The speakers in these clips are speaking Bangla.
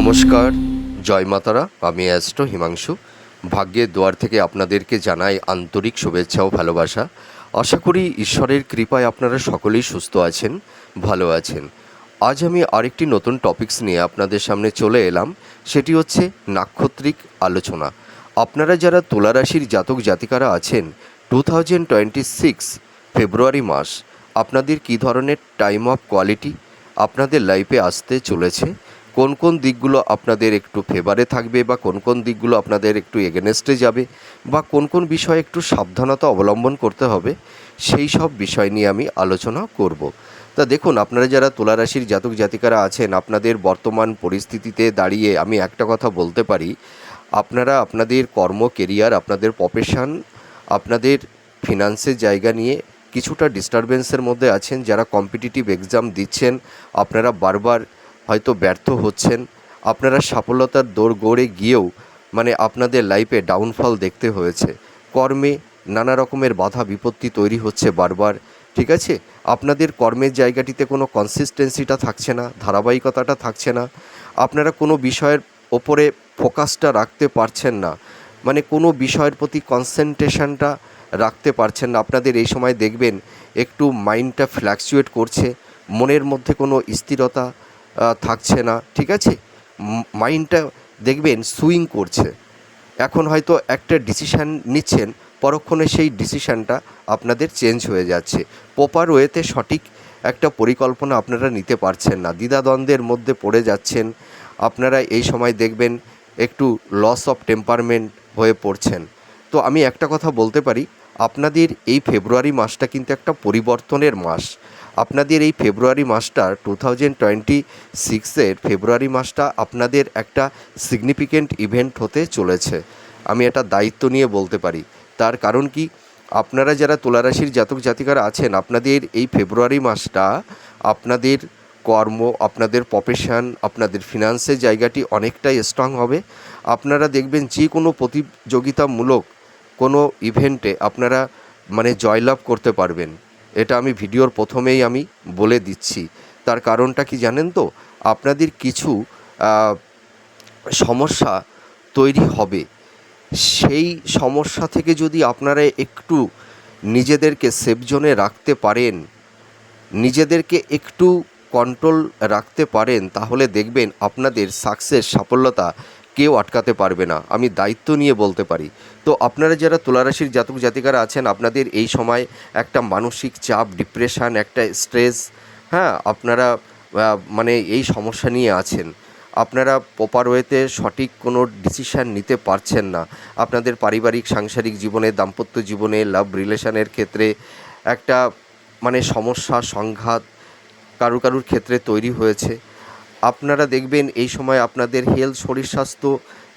নমস্কার, জয় মাতারা। আমি অ্যাস্ট্রো হিমাংশু। ভাগ্যের দুয়ার থেকে আপনাদেরকে জানাই আন্তরিক শুভেচ্ছা ও ভালোবাসা। আশা করি ঈশ্বরের কৃপায় আপনারা সকলেই সুস্থ আছেন, ভালো আছেন। আজ আমি আরেকটি নতুন টপিকস নিয়ে আপনাদের সামনে চলে এলাম। সেটি হচ্ছে নাক্ষত্রিক আলোচনা। আপনারা যারা তুলা রাশির জাতক জাতিকারা আছেন, 2026 ফেব্রুয়ারি মাস আপনাদের কী ধরনের টাইম অফ কোয়ালিটি আপনাদের লাইফে আসতে চলেছে, কোন কোন দিকগুলো আপনাদের একটু ফেভারে থাকবে বা কোন কোন দিকগুলো আপনাদের একটু এগেনেস্টে যাবে বা কোন কোন বিষয়ে একটু সাবধানতা অবলম্বন করতে হবে, সেই সব বিষয় নিয়ে আমি আলোচনা করব। তা দেখুন, আপনারা যারা তুলা রাশির জাতক জাতিকারা আছেন, আপনাদের বর্তমান পরিস্থিতিতে দাঁড়িয়ে আমি একটা কথা বলতে পারি, আপনারা আপনাদের কর্ম কেরিয়ার, আপনাদের প্রফেশন, আপনাদের ফিনান্সের জায়গা নিয়ে কিছুটা ডিস্টারবেন্সের মধ্যে আছেন। যারা কম্পিটিটিভ এক্সাম দিচ্ছেন, আপনারা বারবার হয়তো ব্যর্থ হচ্ছেন। আপনারা সফলতার দোরগোড়ে গিয়েও আপনাদের লাইফে ডাউনফল দেখতে হয়েছে। কর্মে নানা রকমের বাধা বিপত্তি তৈরি হচ্ছে বারবার, ঠিক আছে? আপনাদের কর্মের জায়গাটিতে কোনো কনসিস্টেন্সিটা থাকছে না, ধারাবাহিকতাটা থাকছে না। আপনারা কোনো বিষয়ের ওপরে ফোকাসটা রাখতে পারছেন না, কোনো বিষয়ের প্রতি কনসেন্ট্রেশনটা রাখতে পারছেন না। আপনাদের এই সময় দেখবেন একটু মাইন্ডটা ফ্ল্যাকচুয়েট করছে, মনের মধ্যে কোনো স্থিরতা থাকছে না, ঠিক আছে? মাইন্ডটা দেখবেন সুইং করছে। এখন হয়তো একটা ডিসিশান নিচ্ছেন, পরক্ষণে সেই ডিসিশানটা আপনাদের চেঞ্জ হয়ে যাচ্ছে। প্রপার ওয়েতে সঠিক একটা পরিকল্পনা আপনারা নিতে পারছেন না, দ্বিধাদ্বন্দ্বের মধ্যে পড়ে যাচ্ছেন। আপনারা এই সময় দেখবেন একটু লস অফ টেম্পারমেন্ট হয়ে পড়ছেন। তো আমি একটা কথা বলতে পারি, আপনাদের এই ফেব্রুয়ারি মাসটা কিন্তু একটা পরিবর্তনের মাস। আপনাদের এই ফেব্রুয়ারি মাসটা 2026-এর ফেব্রুয়ারি মাসটা আপনাদের একটা সিগনিফিক্যান্ট ইভেন্ট হতে চলেছে। আমি এটা দায়িত্ব নিয়ে বলতে পারি। তার কারণ কি, আপনারা যারা তুলা রাশির জাতক জাতিকারা আছেন, আপনাদের এই ফেব্রুয়ারি মাসটা আপনাদের কর্ম, আপনাদের প্রফেশন, আপনাদের ফিনান্সের জায়গাটি অনেকটাই স্ট্রং হবে। আপনারা দেখবেন যে কোনো প্রতিযোগিতামূলক কোনো ইভেন্টে আপনারা জয়লাভ করতে পারবেন। এটা আমি ভিডিওর প্রথমেই আমি বলে দিচ্ছি। তার কারণটা কি জানেন তো? আপনাদের কিছু সমস্যা তৈরি হবে। সেই সমস্যা থেকে যদি আপনারা একটু নিজেদেরকে সেফ জোনে রাখতে পারেন, নিজেদেরকে একটু কন্ট্রোল রাখতে পারেন, তাহলে দেখবেন আপনাদের সাকসেস, সফলতা কেউ আটকাতে পারবে না। আমি দায়িত্ব নিয়ে বলতে পারি। তো আপনারা যারা তুলা রাশির জাতক জাতিকারা আছেন, আপনাদের এই সময় একটা মানসিক চাপ, ডিপ্রেশন, একটা স্ট্রেস, আপনারা এই সমস্যা নিয়ে আছেন। আপনারা প্রপার ওয়েতে সঠিক কোনো ডিসিশান নিতে পারছেন না। আপনাদের পারিবারিক সাংসারিক জীবনে, দাম্পত্য জীবনে, লাভ রিলেশনের ক্ষেত্রে একটা সমস্যা, সংঘাত কারুর ক্ষেত্রে তৈরি হয়েছে। আপনারা দেখবেন এই সময় আপনাদের হেলথ, শরীর স্বাস্থ্য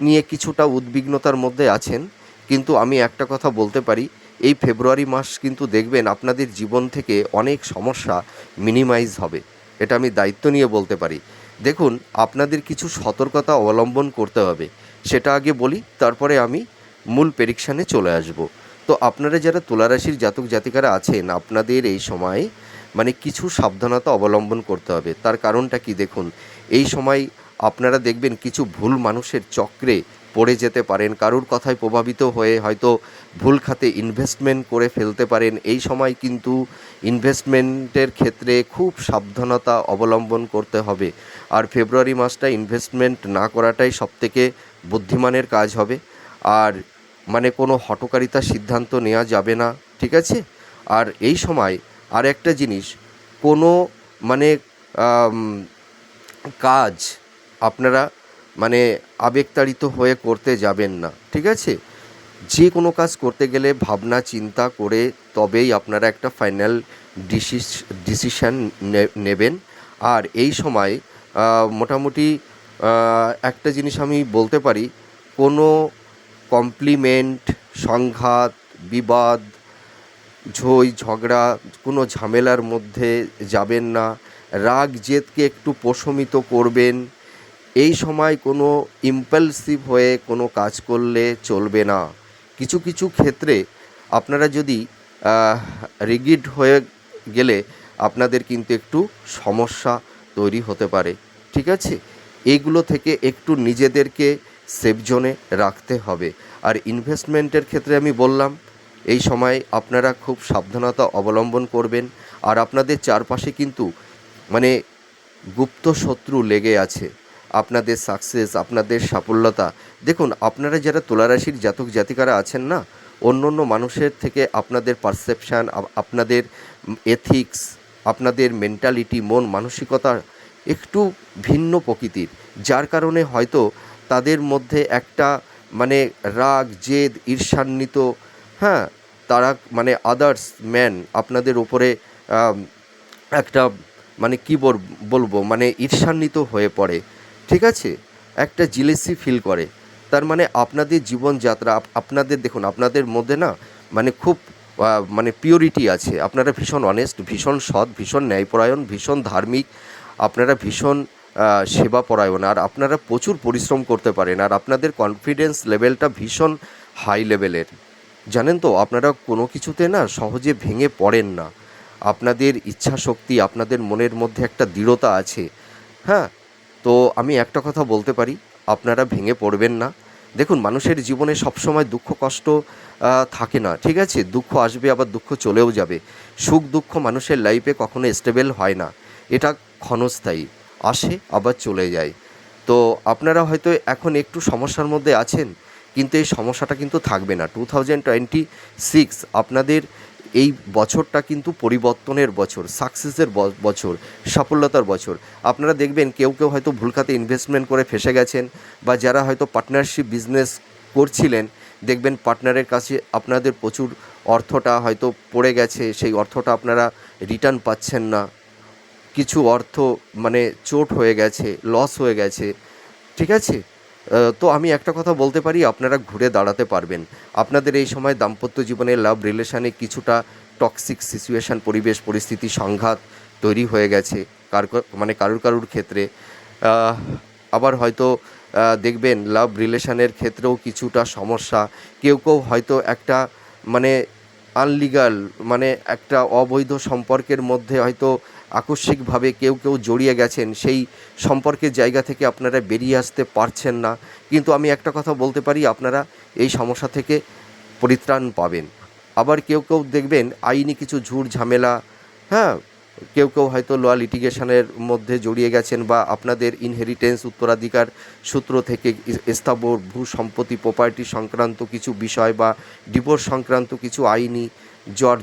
নিয়ে কিছুটা উদ্বিগ্নতার মধ্যে আছেন। কিন্তু আমি একটা কথা বলতে পারি, এই ফেব্রুয়ারি মাস কিন্তু দেখবেন আপনাদের জীবন থেকে অনেক সমস্যা মিনিমাইজ হবে। এটা আমি দায়িত্ব নিয়ে বলতে পারি। দেখুন, আপনাদের কিছু সতর্কতা অবলম্বন করতে হবে। সেটা আগে বলি, তারপরে আমি মূল প্রেডিকশানে চলে আসব। তো আপনারা যারা তুলা রাশির জাতক জাতিকারা আছেন, আপনাদের এই সময় কিছু সাবধানতা অবলম্বন করতে হবে। তার কারণটা কি দেখুন, এই সময় আপনারা দেখবেন কিছু ভুল মানুষের চক্রে পড়ে যেতে পারেন। কারুর কথায় প্রভাবিত হয়ে হয়তো ভুল খাতে ইনভেস্টমেন্ট করে ফেলতে পারেন। এই সময় কিন্তু ইনভেস্টমেন্টের ক্ষেত্রে খুব সাবধানতা অবলম্বন করতে হবে। আর ফেব্রুয়ারি মাসটা ইনভেস্টমেন্ট না করাটাই সবথেকে বুদ্ধিমানের কাজ হবে। আর কোনো হঠকারিতা সিদ্ধান্ত নেওয়া যাবে না, ঠিক আছে? আর এই সময় আর একটা জিনিস, কোনো কাজ আপনারা আবেগতাড়িত হয়ে করতে যাবেন না, ঠিক আছে? যে কোনো কাজ করতে গেলে ভাবনা চিন্তা করে তবেই আপনারা একটা ফাইনাল ডিসিশান নেবেন। আর এই সময় মোটামুটি একটা জিনিস আমি বলতে পারি, কোনো কমপ্লিমেন্ট, সংঘাত, বিবাদ, ঝগড়া, কোনো ঝামেলার মধ্যে যাবেন না। রাগ জেদকে একটু প্রশমিত করবেন। এই সময় কোনো ইম্পালসিভ হয়ে কোনো কাজ করলে চলবে না। কিছু কিছু ক্ষেত্রে আপনারা যদি রিগিড হয়ে গেলে আপনাদের কিন্তু একটু সমস্যা তৈরি হতে পারে, ঠিক আছে? এইগুলো থেকে একটু নিজেদেরকে সেফ জোনে রাখতে হবে। আর ইনভেস্টমেন্টের ক্ষেত্রে আমি বললাম, এই সময় আপনারা খুব সাবধানতা অবলম্বন করবেন। আর আপনাদের চারপাশে কিন্তু মানে গুপ্ত শত্রু লেগে আছে। আপনাদের সাকসেস, আপনাদের সাফল্যতা, দেখুন আপনারা যারা তুলা রাশির জাতক জাতিকারা আছেন না, অন্য অন্য মানুষের থেকে আপনাদের পারসেপশান, আপনাদের এথিক্স, আপনাদের মেন্টালিটি, মন মানসিকতা একটু ভিন্ন প্রকৃতির, যার কারণে হয়তো তাদের মধ্যে একটা মানে রাগ, জেদ, ঈর্ষান্বিত, হ্যাঁ, তারা মানে আদার্স ম্যান আপনাদের ওপরে একটা মানে কী বলবো মানে ঈর্ষান্বিত হয়ে পড়ে, ঠিক আছে, একটা জিলেসি ফিল করে। তার মানে আপনাদের জীবনযাত্রা, আপনাদের দেখুন আপনাদের মধ্যে না মানে খুব মানে পিওরিটি আছে। আপনারা ভীষণ অনেস্ট, ভীষণ সৎ, ভীষণ ন্যায়পরায়ণ, ভীষণ ধার্মিক, আপনারা ভীষণ সেবাপরায়ণ, আর আপনারা প্রচুর পরিশ্রম করতে পারেন। আর আপনাদের কনফিডেন্স লেভেলটা ভীষণ হাই লেভেলের, জানেন তো। আপনারা কোনো কিছুতে না সহজে ভেঙে পড়েন না। আপনাদের ইচ্ছা শক্তি, আপনাদের মনের মধ্যে একটা দৃঢ়তা আছে, হ্যাঁ। তো আমি একটা কথা বলতে পারি, আপনারা ভেঙে পড়বেন না। দেখুন মানুষের জীবনে সবসময় দুঃখ কষ্ট থাকে না, ঠিক আছে, দুঃখ আসবে আবার দুঃখ চলেও যাবে। সুখ দুঃখ মানুষের লাইফে কখনো স্টেবল হয় না, এটা ক্ষণস্থায়ী, আসে আবার চলে যায়। তো আপনারা হয়তো এখন একটু সমস্যার মধ্যে আছেন, কিন্তু এই সমস্যাটা কিন্তু থাকবে না। 2026 আপনাদের এই বছরটা কিন্তু পরিবর্তনের বছর, সাকসেসের বছর, সাফল্যতার বছর। আপনারা দেখবেন কেউ কেউ হয়তো ভুল খাতে ইনভেস্টমেন্ট করে ফেঁসে গেছেন, বা যারা হয়তো পার্টনারশিপ বিজনেস করছিলেন, দেখবেন পার্টনারের কাছে আপনাদের প্রচুর অর্থটা হয়তো পড়ে গেছে, সেই অর্থটা আপনারা রিটার্ন পাচ্ছেন না। কিছু অর্থ মানে চোট হয়ে গেছে, লস হয়ে গেছে, ঠিক আছে। তো আমি একটা কথা বলতে পারি, আপনারা ঘুরে দাঁড়াতে পারবেন। আপনাদের এই সময় দাম্পত্য জীবনে, লাভ রিলেশানে কিছুটা টক্সিক সিচুয়েশান, পরিবেশ পরিস্থিতি, সংঘাত তৈরি হয়ে গেছে মানে কারুর ক্ষেত্রে। আহ, আবার হয়তো দেখবেন লাভ রিলেশানের ক্ষেত্রেও কিছুটা সমস্যা। কেউ কেউ হয়তো একটা মানে আনলিগাল মানে একটা অবৈধ সম্পর্কের মধ্যে হয়তো আকস্মিকভাবে কেউ কেউ জড়িয়ে গেছেন, সেই সম্পর্কের জায়গা থেকে আপনারা বেরিয়ে আসতে পারছেন না। কিন্তু আমি একটা কথা বলতে পারি, আপনারা এই সমস্যা থেকে পরিত্রাণ পাবেন। আবার কেউ কেউ দেখবেন আইনি কিছু ঝুট ঝামেলা, হ্যাঁ, কেউ কেউ হয়তো ল লিটিগেশনের মধ্যে জড়িয়ে গেছেন, বা আপনাদের ইনহেরিটেন্স, উত্তরাধিকার সূত্র থেকে স্থাবর ভূ সম্পত্তি, প্রপার্টি সংক্রান্ত কিছু বিষয়, বা ডিভোর্স সংক্রান্ত কিছু আইনি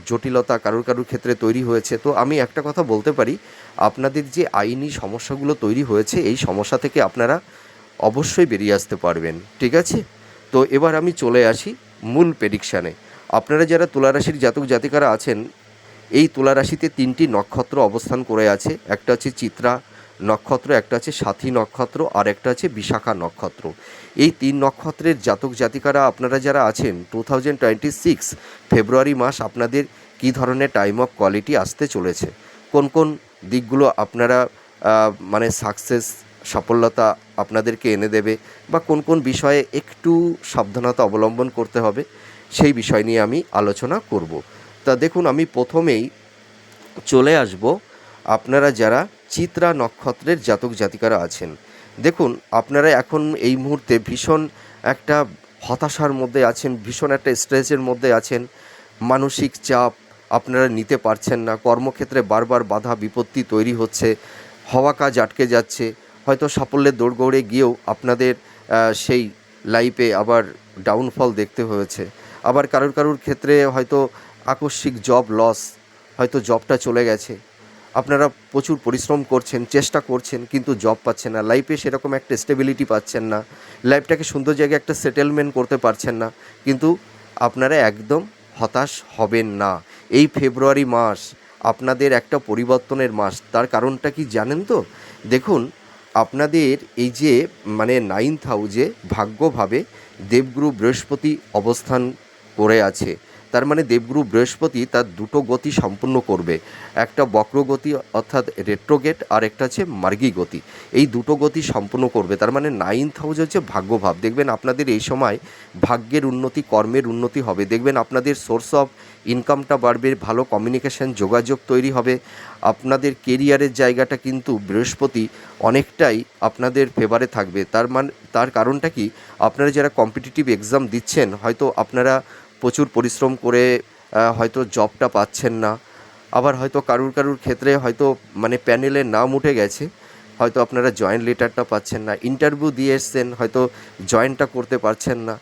জটিলতা কারুর ক্ষেত্রে তৈরি হয়েছে। তো আমি একটা কথা বলতে পারি, আপনাদের যে আইনি সমস্যাগুলো তৈরি হয়েছে, এই সমস্যা থেকে আপনারা অবশ্যই বেরিয়ে আসতে পারবেন, ঠিক আছে। তো এবার আমি চলে আসি মূল প্রেডিকশানে। আপনারা যারা তুলা রাশির জাতক জাতিকারা আছেন, এই তুলা রাশিতে 3টি নক্ষত্র অবস্থান করে আছে। একটা হচ্ছে চিত্রা নক্ষত্র, একটা আছে সাথী নক্ষত্র, আর একটা আছে বিশাখা নক্ষত্র। এই 3 নক্ষত্রের জাতক জাতিকারা আপনারা যারা আছেন, 2026 ফেব্রুয়ারি মাস আপনাদের কী ধরনের টাইম অফ কোয়ালিটি আসতে চলেছে, কোন কোন দিকগুলো আপনারা মানে সাকসেস, সফলতা আপনাদেরকে এনে দেবে, বা কোন কোন বিষয়ে একটু সাবধানতা অবলম্বন করতে হবে, সেই বিষয় নিয়ে আমি আলোচনা করব। তা দেখুন, আমি প্রথমেই চলে আসব আপনারা যারা চিত্রা নক্ষত্রের জাতক জাতিকারা আছেন। দেখুন আপনারা এখন এই মুহূর্তে ভীষণ একটা হতাশার মধ্যে আছেন, ভীষণ একটা স্ট্রেসের মধ্যে আছেন, মানসিক চাপ আপনারা নিতে পারছেন না, কর্মক্ষেত্রে বারবার বাধা বিপত্তি তৈরি হচ্ছে, হওয়া কাজ আটকে যাচ্ছে, হয়তো সাফল্যের দৌড়গৌড়ে গিয়েও আপনাদের সেই লাইফে আবার ডাউনফল দেখতে হয়েছে। আবার কারুর ক্ষেত্রে হয়তো আকস্মিক জব লস, হয়তো জবটা চলে গেছে, আপনারা প্রচুর পরিশ্রম করছেন, চেষ্টা করছেন, কিন্তু জব পাচ্ছেন না, লাইফে সেরকম একটা স্টেবিলিটি পাচ্ছেন না, লাইফটাকে সুন্দর জায়গায় একটা সেটেলমেন্ট করতে পারছেন না। কিন্তু আপনারা একদম হতাশ হবেন না। এই ফেব্রুয়ারি মাস আপনাদের একটা পরিবর্তনের মাস। তার কারণটা কি জানেন তো? দেখুন আপনাদের এই যে মানে 9th হাউসে ভাগ্যভাবে দেবগুরু বৃহস্পতি অবস্থান করে আছে। তার মানে দেবগুরু বৃহস্পতি তার দুটো গতি সম্পূর্ণ করবে, একটা বক্রগতি অর্থাৎ রেট্রোগেট, আর একটা হচ্ছে মার্গী গতি। এই দুটো গতি সম্পূর্ণ করবে। তার মানে 9th হাউস হচ্ছে ভাগ্যভাব। দেখবেন আপনাদের এই সময় ভাগ্যের উন্নতি, কর্মের উন্নতি হবে। দেখবেন আপনাদের সোর্স অফ ইনকামটা বাড়বে, ভালো কমিউনিকেশন যোগাযোগ তৈরি হবে। আপনাদের কেরিয়ারের জায়গাটা কিন্তু বৃহস্পতি অনেকটাই আপনাদের ফেভারে থাকবে। তার কারণটা কি, আপনারা যারা কম্পিটিটিভ এক্সাম দিচ্ছেন, হয়তো আপনারা প্রচুর পরিশ্রম করে হয়তো জবটা পাচ্ছেন না। আবার হয়তো কারুর ক্ষেত্রে হয়তো মানে প্যানেলের নাম উঠে গেছে, হয়তো আপনারা জয়েন্ট লেটারটা পাচ্ছেন না। ইন্টারভিউ দিয়ে এসছেন, হয়তো জয়েনটা করতে পারছেন না।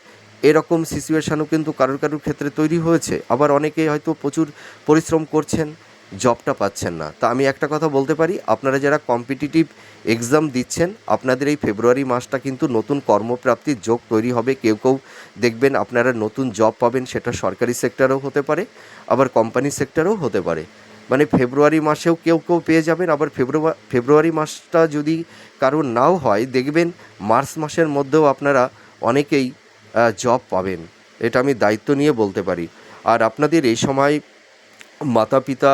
এরকম সিচুয়েশানও কিন্তু কারুর ক্ষেত্রে তৈরি হয়েছে। আবার অনেকে হয়তো প্রচুর পরিশ্রম করছেন, জবটা পাচ্ছেন না। তা আমি একটা কথা বলতে পারি, আপনারা যারা কম্পিটিটিভ এক্সাম দিচ্ছেন, আপনাদের এই ফেব্রুয়ারি মাসটা কিন্তু নতুন কর্মপ্রাপ্তির যোগ তৈরি হবে। কেউ দেখবেন আপনারা নতুন জব পাবেন, সেটা সরকারি সেক্টরেও হতে পারে, আবার কোম্পানি সেক্টরেও হতে পারে। মানে ফেব্রুয়ারি মাসেও কেউ পেয়ে যাবেন। আবার ফেব্রুয়ারি মাসটা যদি কারোর নাও হয়, দেখবেন মার্চ মাসের মধ্যেও আপনারা অনেকেই জব পাবেন। এটা আমি দায়িত্ব নিয়ে বলতে পারি। আর আপনাদের এই সময় মাতা পিতা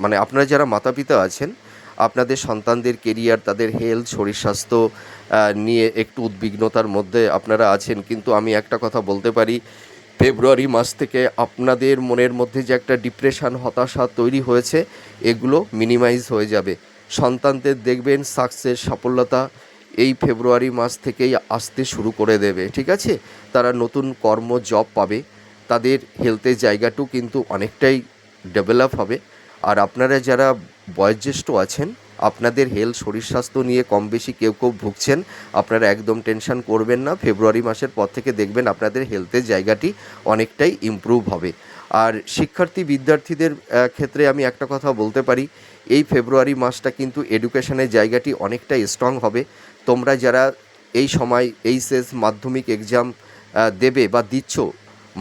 মানে আপনারা যারা মাতা পিতা আছেন, আপনাদের সন্তানদের কেরিয়ার, তাদের হেলথ, শরীর স্বাস্থ্য নিয়ে একটু উদ্বিগ্নতার মধ্যে আপনারা আছেন। কিন্তু আমি একটা কথা বলতে পারি, ফেব্রুয়ারি মাস থেকে আপনাদের মনের মধ্যে যে একটা ডিপ্রেশন, হতাশা তৈরি হয়েছে, এগুলো মিনিমাইজ হয়ে যাবে। সন্তানদের দেখবেন সাকসেস, সফলতা এই ফেব্রুয়ারি মাস থেকেই আসতে শুরু করে দেবে। ঠিক আছে, তারা নতুন কর্ম, জব পাবে। তাদের হেলথের জায়গাটাও কিন্তু অনেকটাই ডেভেলপ হবে। আর আপনারা যারা বয়োজ্যেষ্ঠ আছেন, আপনাদের হেলথ, শরীর স্বাস্থ্য নিয়ে কম বেশি কেউ ভুগছেন, আপনারা একদম টেনশন করবেন না। ফেব্রুয়ারি মাসের পর থেকে দেখবেন আপনাদের হেলথের জায়গাটি অনেকটাই ইমপ্রুভ হবে। আর বিদ্যার্থীদের ক্ষেত্রে আমি একটা কথা বলতে পারি, এই ফেব্রুয়ারি মাসটা কিন্তু এডুকেশনের জায়গাটি অনেকটাই স্ট্রং হবে। তোমরা যারা এই সময় এইচএস মাধ্যমিক এক্সাম দেবে বা দিচ্ছ,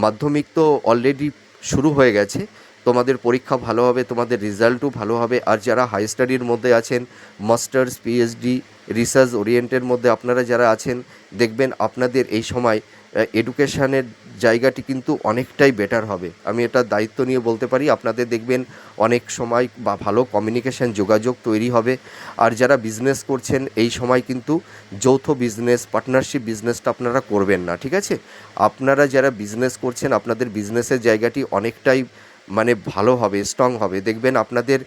মাধ্যমিক তো অলরেডি শুরু হয়ে গেছে, তোমাদের পরীক্ষা ভালো হবে, তোমাদের রেজাল্টও ভালো হবে। আর যারা হাই স্টাডির মধ্যে আছেন, মাস্টার্স, পিএইচডি, রিসার্চ ওরিয়েন্টের মধ্যে আপনারা যারা আছেন, দেখবেন আপনাদের এই সময় এডুকেশানের জায়গাটি কিন্তু অনেকটাই বেটার হবে। আমি এটা দায়িত্ব নিয়ে বলতে পারি। আপনাদের দেখবেন অনেক সময় বা ভালো কমিউনিকেশান যোগাযোগ তৈরি হবে। আর যারা বিজনেস করছেন, এই সময় কিন্তু যৌথ বিজনেস, পার্টনারশিপ বিজনেসটা আপনারা করবেন না। ঠিক আছে, আপনারা যারা বিজনেস করছেন, আপনাদের বিজনেসের জায়গাটি অনেকটাই মানে ভালো হবে, স্ট্রং হবে। দেখবেন আপনাদের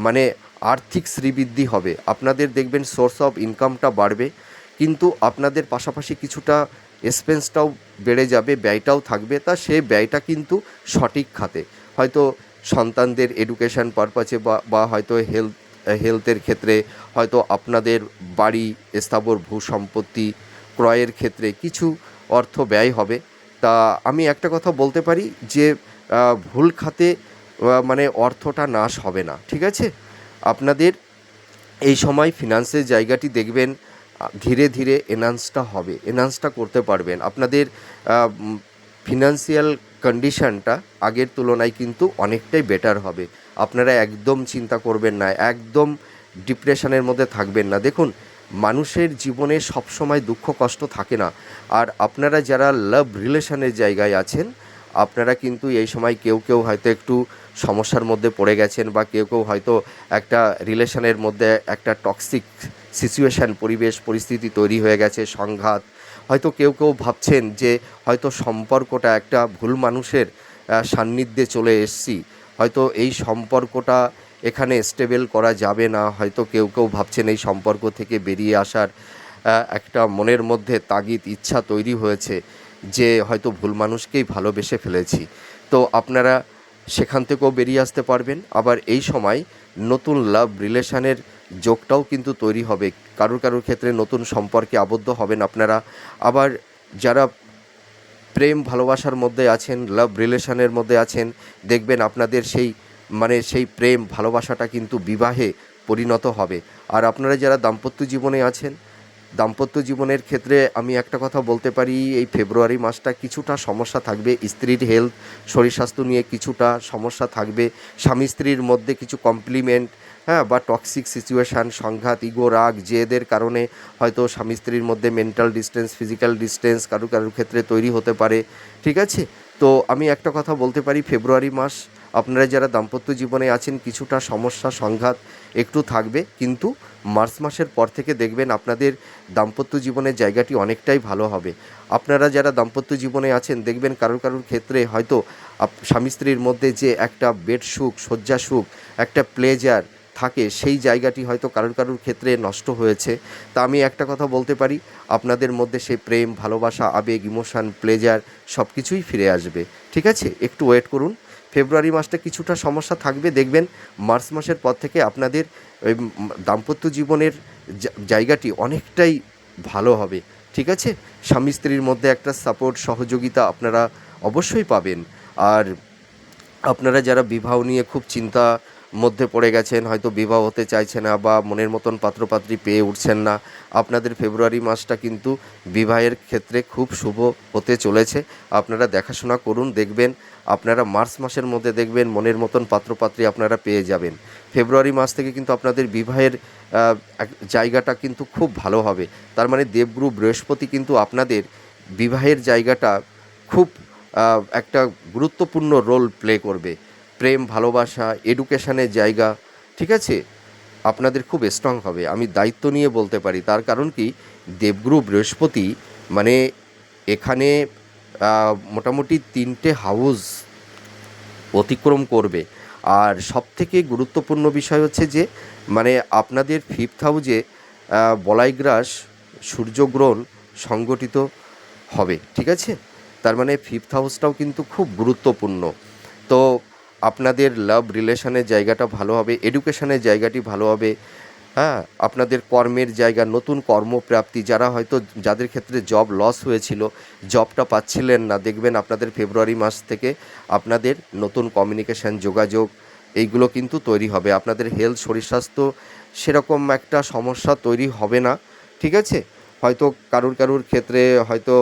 মানে আর্থিক শ্রীবৃদ্ধি হবে। আপনাদের দেখবেন সোর্স অফ ইনকামটা বাড়বে, কিন্তু আপনাদের পাশাপাশি কিছুটা এক্সপেন্সটাও বেড়ে যাবে, ব্যয়টাও থাকবে। তা সেই ব্যয়টা কিন্তু সঠিক খাতে, হয়তো সন্তানদের এডুকেশন পারপাসে বা হয়তো হেলথের ক্ষেত্রে, হয়তো আপনাদের বাড়ি, স্থাবর ভূ সম্পত্তি ক্রয়ের ক্ষেত্রে কিছু অর্থ ব্যয় হবে। তা আমি একটা কথা বলতে পারি যে ভুল খাতে মানে অর্থটা নাশ হবে না। ঠিক আছে, আপনাদের এই সময় ফিনান্সের জায়গাটি দেখবেন ধীরে ধীরে এনহান্সটা করতে পারবেন। আপনাদের ফিনান্সিয়াল কন্ডিশনটা আগের তুলনায় কিন্তু অনেকটাই বেটার হবে। আপনারা একদম চিন্তা করবেন না, একদম ডিপ্রেশনের মধ্যে থাকবেন না। দেখুন, মানুষের জীবনে সবসময় দুঃখ কষ্ট থাকে না। আর আপনারা যারা লাভ রিলেশনের জায়গায় আছেন, আপনারা কিন্তু এই সময় কেউ হয়তো একটু সমস্যার মধ্যে পড়ে গেছেন, বা কেউ হয়তো একটা রিলেশনের মধ্যে একটা টক্সিক সিচুয়েশান, পরিস্থিতি তৈরি হয়ে গেছে, সংঘাত। হয়তো কেউ ভাবছেন যে হয়তো সম্পর্কটা একটা ভুল মানুষের সান্নিধ্যে চলে এসেছি, হয়তো এই সম্পর্কটা এখানে স্টেবল করা যাবে না। হয়তো কেউ ভাবছেন এই সম্পর্ক থেকে বেরিয়ে আসার একটা মনের মধ্যে তাগিদ, ইচ্ছা তৈরি হয়েছে যে হয়তো ভুল মানুষকেই ভালোবেসে ফেলেছি। তো আপনারা সেখান থেকেও বেরিয়ে আসতে পারবেন। আবার এই সময় নতুন লাভ রিলেশনের যোগটাও কিন্তু তৈরি হবে। কারুর ক্ষেত্রে নতুন সম্পর্কে আবদ্ধ হবেন আপনারা। আবার যারা প্রেম ভালোবাসার মধ্যে আছেন, লাভ রিলেশনের মধ্যে আছেন, দেখবেন আপনাদের সেই প্রেম ভালোবাসাটা কিন্তু বিবাহে পরিণত হবে। আর আপনারা যারা দাম্পত্য জীবনে আছেন, দাম্পত্য জীবনের ক্ষেত্রে আমি একটা কথা বলতে পারি, এই ফেব্রুয়ারি মাসটা কিছুটা সমস্যা থাকবে। স্ত্রীর হেলথ, শরীর স্বাস্থ্য নিয়ে কিছুটা সমস্যা থাকবে। স্বামী স্ত্রীর মধ্যে কিছু কমপ্লিমেন্ট, বা টক্সিক সিচুয়েশান, সংঘাত, ইগো, রাগ, জেদের কারণে হয়তো স্বামী স্ত্রীর মধ্যে মেন্টাল ডিস্টেন্স, ফিজিক্যাল ডিস্টেন্স কারুর ক্ষেত্রে তৈরি হতে পারে। ঠিক আছে, তো আমি একটা কথা বলতে পারি, ফেব্রুয়ারি মাস আপনারা যারা দাম্পত্য জীবনে আছেন কিছুটা সমস্যা সংঘাত একটু থাকবে, কিন্তু মার্চ মাসের পর থেকে দেখবেন আপনাদের দাম্পত্য জীবনের জায়গাটি অনেকটাই ভালো হবে। আপনারা যারা দাম্পত্য জীবনে আছেন দেখবেন কারোর কারোর ক্ষেত্রে হয়তো স্বামী স্ত্রীর মধ্যে যে একটা বেড সুখ, শয্যা সুখ, একটা প্লেজার থাকে, সেই জায়গাটি হয়তো কারোর কারোর ক্ষেত্রে নষ্ট হয়েছে। তা আমি একটা কথা বলতে পারি, আপনাদের মধ্যে সেই প্রেম, ভালোবাসা, আবেগ, ইমোশান, প্লেজার সব কিছুই ফিরে আসবে। ঠিক আছে, একটু ওয়েট করুন। ফেব্রুয়ারি মাসটা কিছুটা সমস্যা থাকবে, দেখবেন মার্চ মাসের পর থেকে আপনাদের ওই দাম্পত্য জীবনের জায়গাটি অনেকটাই ভালো হবে। ঠিক আছে, স্বামী স্ত্রীর মধ্যে একটা সাপোর্ট, সহযোগিতা আপনারা অবশ্যই পাবেন। আর আপনারা যারা বিবাহ নিয়ে খুব চিন্তা মধ্যে পড়ে গেছেন, হয়তো বিবাহ হতে চাইছে না বা মনের মতন পাত্রপাত্রী পেয়ে উঠছেন না, আপনাদের ফেব্রুয়ারি মাসটা কিন্তু বিবাহের ক্ষেত্রে খুব শুভ হতে চলেছে। আপনারা দেখাশোনা করুন, দেখবেন আপনারা মার্চ মাসের মধ্যে দেখবেন মনের মতন পাত্রপাত্রী আপনারা পেয়ে যাবেন। ফেব্রুয়ারি মাস থেকে কিন্তু আপনাদের বিবাহের জায়গাটা কিন্তু খুব ভালো হবে। তার মানে দেবগুরু বৃহস্পতি কিন্তু আপনাদের বিবাহের জায়গাটা খুব একটা গুরুত্বপূর্ণ রোল প্লে করবে। প্রেম, ভালোবাসা, এডুকেশনের জায়গা, ঠিক আছে, আপনাদের খুব স্ট্রং হবে। আমি দায়িত্ব নিয়ে বলতে পারি, তার কারণ কি, দেবগুরু বৃহস্পতি মানে এখানে মোটামুটি 3টে হাউস অতিক্রম করবে। আর সবথেকে গুরুত্বপূর্ণ বিষয় হচ্ছে যে মানে আপনাদের 5th হাউসে বলাইগ্রাস সূর্যগ্রহণ সংগঠিত হবে। ঠিক আছে, তার মানে 5th হাউসটাও কিন্তু খুব গুরুত্বপূর্ণ। তো আপনাদের লাভ রিলেশনের জায়গাটা ভালো হবে, এডুকেশনের জায়গাটি ভালো হবে। হ্যাঁ, আপনাদের কর্মের জায়গা, নতুন কর্মপ্রাপ্তি, যারা হয়তো যাদের ক্ষেত্রে জব লস হয়েছিল, জবটা পাচ্ছিলেন না, দেখবেন আপনাদের ফেব্রুয়ারি মাস থেকে আপনাদের নতুন কমিউনিকেশান, যোগাযোগ এইগুলো কিন্তু তৈরি হবে। আপনাদের হেলথ, শরীর স্বাস্থ্য সেরকম একটা সমস্যা তৈরি হবে না। ঠিক আছে, হয়তো কারুর কারুর ক্ষেত্রে হয়তো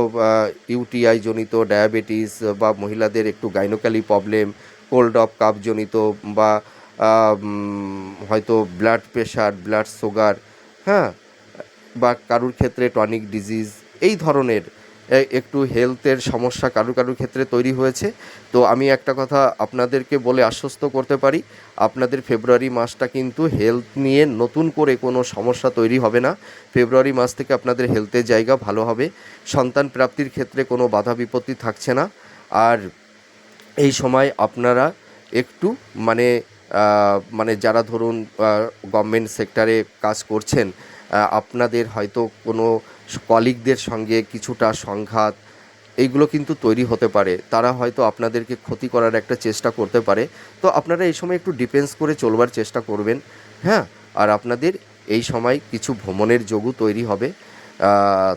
ইউটিআই জনিত, ডায়াবেটিস বা মহিলাদের একটু গাইনোক্যালি প্রবলেম, কোল্ড অফ কাফ জনিত বা হয়তো ব্লাড প্রেশার, ব্লাড সুগার, হ্যাঁ, বা কারুর ক্ষেত্রে টনিক ডিজিজ, এই ধরনের একটু হেলথের সমস্যা কারুর কারুর ক্ষেত্রে তৈরি হয়েছে। তো আমি একটা কথা আপনাদেরকে বলে আশ্বস্ত করতে পারি, আপনাদের ফেব্রুয়ারি মাসটা কিন্তু হেলথ নিয়ে নতুন করে কোনো সমস্যা তৈরি হবে না। ফেব্রুয়ারি মাস থেকে আপনাদের হেলথের জায়গা ভালো হবে। সন্তান প্রাপ্তির ক্ষেত্রে কোনো বাধা বিপত্তি থাকছে না। আর এই সময় আপনারা একটু মানে মানে যারা ধরুন গভর্নমেন্ট সেক্টরে কাজ করছেন, আপনাদের হয়তো কোনো কলিগদের সঙ্গে কিছুটা সংঘাত এইগুলো কিন্তু তৈরি হতে পারে। তারা হয়তো আপনাদেরকে ক্ষতি করার একটা চেষ্টা করতে পারে। তো আপনারা এই সময় একটু ডিফেন্স করে চলবার চেষ্টা করবেন। হ্যাঁ, আর আপনাদের এই সময় কিছু ভ্রমণের যোগও তৈরি হবে।